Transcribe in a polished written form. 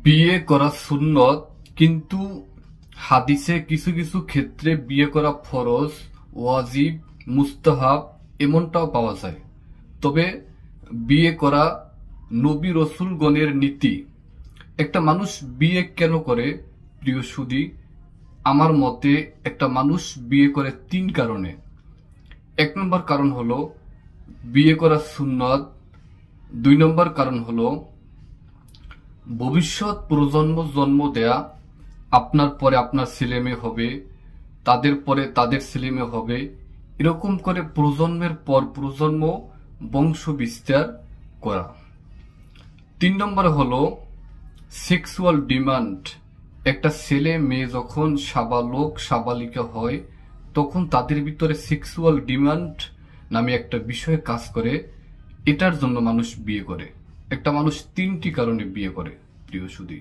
বিয়ে করা সুন্নত, কিন্তু হাদিসে কিছু কিছু ক্ষেত্রে বিয়ে করা ফরজ, ওয়াজিব, মুস্তাহাব এমনটাও পাওয়া যায়। তবে বিয়ে করা নবী রসুলগণের নীতি। একটা মানুষ বিয়ে কেন করে প্রিয় সুধী? আমার মতে একটা মানুষ বিয়ে করে 3 কারণে। 1 নম্বর কারণ হলো বিয়ে করা সুন্নত। 2 নম্বর কারণ হলো ভবিষ্যৎ প্রজন্ম জন্ম দেয়া। আপনার পরে আপনার ছেলে মেয়ে হবে, তাদের পরে তাদের ছেলে মেয়ে হবে, এরকম করে প্রজন্মের পর প্রজন্ম বংশ বিস্তার করা। 3 নম্বর হলো সেক্সুয়াল ডিমান্ড। একটা ছেলে মেয়ে যখন সাবালক সাবালিকা হয়, তখন তাদের ভিতরে সেক্সুয়াল ডিমান্ড নামে একটা বিষয় কাজ করে। এটার জন্য মানুষ বিয়ে করে। একটা মানুষ 3টি কারণে বিয়ে করে প্রিয় সুধী।